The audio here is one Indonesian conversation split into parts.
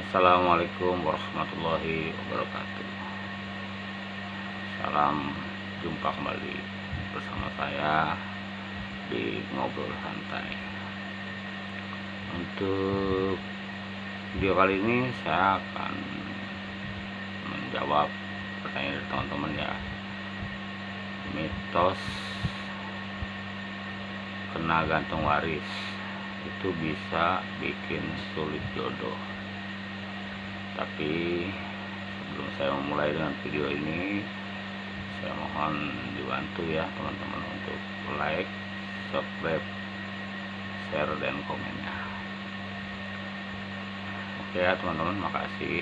Assalamualaikum warahmatullahi wabarakatuh. Salam jumpa kembali bersama saya di Ngobrol Santai. Untuk video kali ini saya akan menjawab pertanyaan dari teman-teman ya. Mitos kena gantung waris itu bisa bikin sulit jodoh. Tapi sebelum saya memulai dengan video ini, saya mohon dibantu ya teman-teman untuk like, subscribe, share, dan komennya. Oke ya teman-teman, makasih.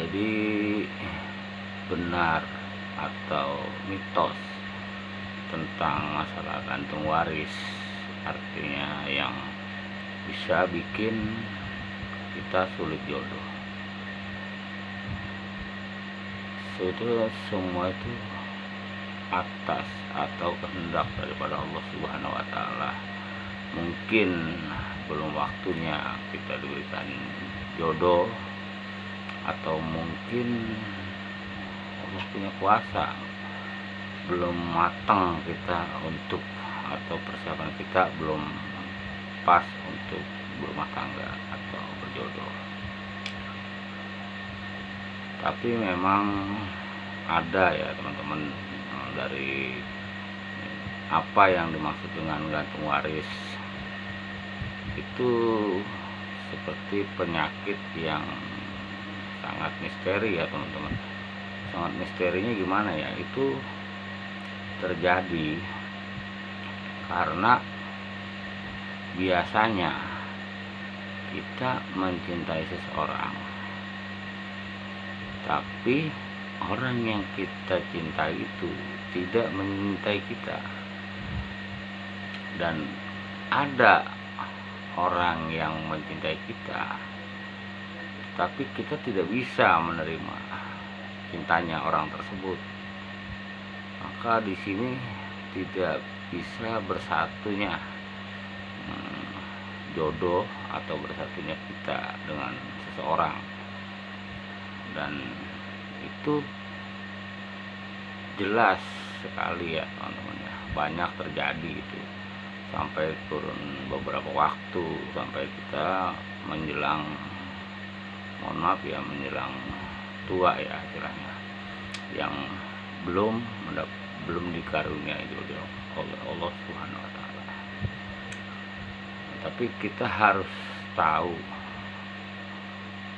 Jadi benar atau mitos tentang masalah gantung waris, artinya yang bisa bikin kita sulit jodoh. Sebetulnya semua itu atas atau kehendak daripada Allah Subhanahu wa Ta'ala. Mungkin belum waktunya kita diberikan jodoh, atau mungkin Allah punya kuasa, belum matang kita untuk, atau persiapan kita belum pas untuk berumah tangga atau berjodoh. Tapi memang ada ya teman-teman, dari apa yang dimaksud dengan gantung waris itu seperti penyakit yang sangat misteri ya teman-teman. Sangat misterinya gimana ya, itu terjadi karena biasanya kita mencintai seseorang, tapi orang yang kita cintai itu tidak mencintai kita. Dan ada orang yang mencintai kita, tapi kita tidak bisa menerima cintanya orang tersebut. Maka di sini tidak bisa bersatunya jodoh atau bersatunya kita dengan seseorang. Dan itu jelas sekali ya teman-teman ya, banyak terjadi itu sampai turun beberapa waktu, sampai kita menjelang, mohon maaf ya, menjelang tua ya istilahnya, yang belum dikaruniai jodoh oleh Allah Subhanahu wa Ta'ala. Tapi kita harus tahu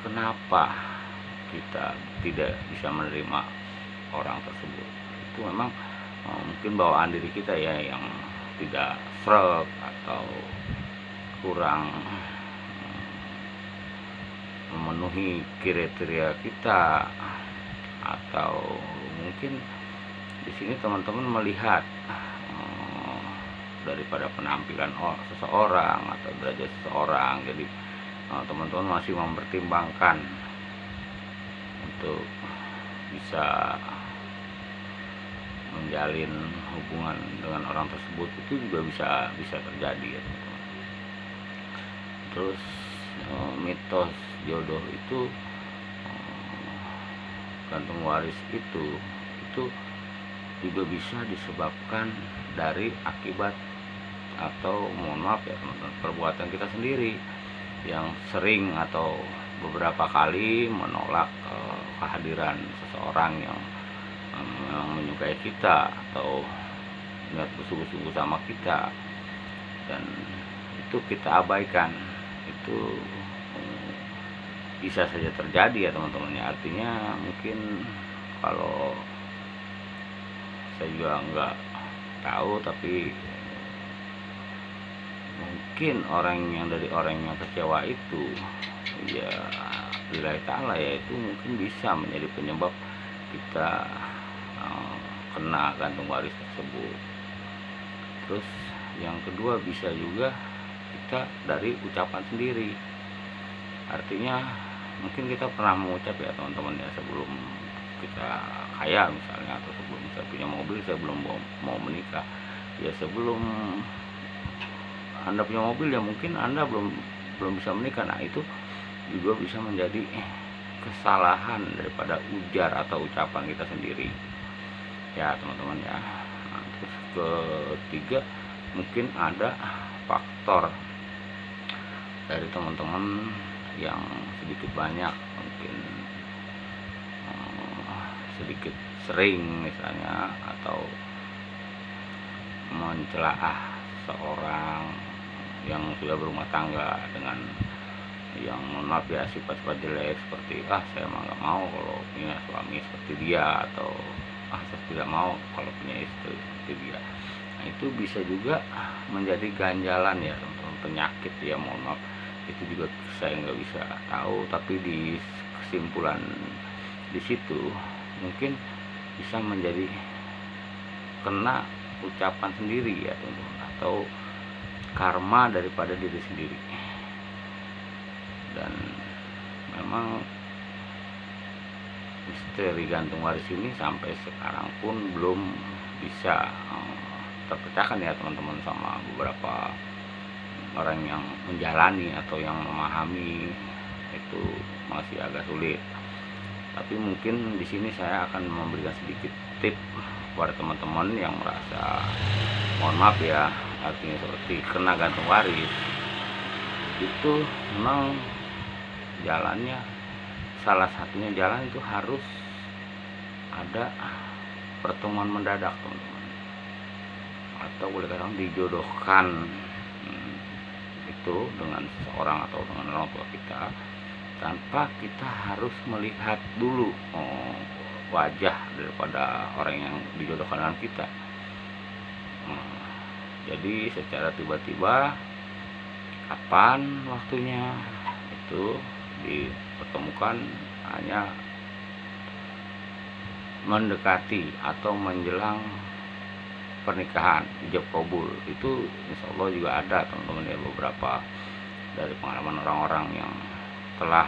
kenapa kita tidak bisa menerima orang tersebut. Itu memang mungkin bawaan diri kita ya yang tidak sreg atau kurang memenuhi kriteria kita, atau mungkin di sini teman-teman melihat daripada penampilan seseorang atau derajat seseorang, jadi teman-teman masih mempertimbangkan untuk bisa menjalin hubungan dengan orang tersebut. Itu juga bisa terjadi ya teman-teman. Terus mitos jodoh itu, gantung waris itu juga bisa disebabkan dari akibat atau mohon maaf ya teman-teman, perbuatan kita sendiri yang sering atau beberapa kali menolak kehadiran seseorang yang memang menyukai kita atau niat bersungguh-sungguh sama kita, dan itu kita abaikan. Itu bisa saja terjadi ya teman-teman ya. Artinya mungkin kalau saya juga nggak tahu, tapi mungkin dari orang yang kecewa itu ya lillahi ta'ala ya, itu mungkin bisa menjadi penyebab kita kena gantung waris tersebut. Terus yang kedua, bisa juga kita dari ucapan sendiri. Artinya mungkin kita pernah mengucap ya teman-teman ya, sebelum kita kaya misalnya, atau sebelum saya punya mobil, saya belum mau menikah ya. Sebelum Anda punya mobil ya mungkin Anda belum bisa menikah. Nah itu juga bisa menjadi kesalahan daripada ujar atau ucapan kita sendiri ya teman-teman ya. Nah, terus ketiga, mungkin ada faktor dari teman-teman yang sedikit banyak mungkin sedikit sering misalnya, atau mencela seorang yang sudah berumah tangga dengan yang mohon maaf ya sifat-sifat jelek seperti saya mah nggak mau kalau punya suami seperti dia, atau saya tidak mau kalau punya istri seperti dia. Nah, itu bisa juga menjadi ganjalan ya teman-teman, penyakit ya, mohon maaf, itu juga saya nggak bisa tahu, tapi di kesimpulan di situ mungkin bisa menjadi kena ucapan sendiri ya teman-teman, atau karma daripada diri sendiri. Dan memang misteri gantung waris ini sampai sekarang pun belum bisa terpecahkan ya teman-teman, sama beberapa orang yang menjalani atau yang memahami itu masih agak sulit. Tapi mungkin di sini saya akan memberikan sedikit tip kepada teman-teman yang merasa mohon maaf ya, artinya seperti kena gantung waris. Itu memang jalannya, salah satunya jalan itu harus ada pertemuan mendadak teman-teman, atau boleh katakan dijodohkan itu dengan seseorang atau dengan orang tua kita, tanpa kita harus melihat dulu wajah daripada orang yang dijodohkan dengan kita. Jadi secara tiba-tiba kapan waktunya itu dipertemukan, hanya mendekati atau menjelang pernikahan, ijab kabul. Itu insya Allah juga ada teman-teman ya, beberapa dari pengalaman orang-orang yang telah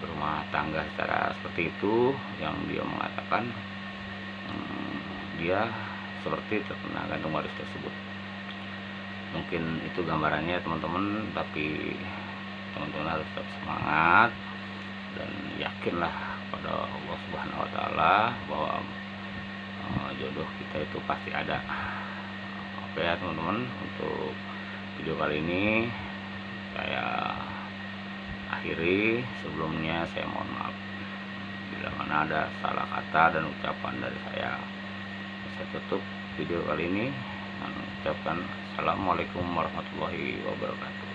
berumah tangga secara seperti itu, yang dia mengatakan dia seperti terkena gantung waris tersebut. Mungkin itu gambarannya teman-teman, tapi teman-teman harus tetap semangat dan yakinlah pada Allah Subhanahu wa taala bahwa jodoh kita itu pasti ada. Oke ya teman-teman, untuk video kali ini saya akhiri. Sebelumnya saya mohon maaf bila mana ada salah kata dan ucapan dari saya. Saya tutup video kali ini dan ucapkan assalamualaikum warahmatullahi wabarakatuh.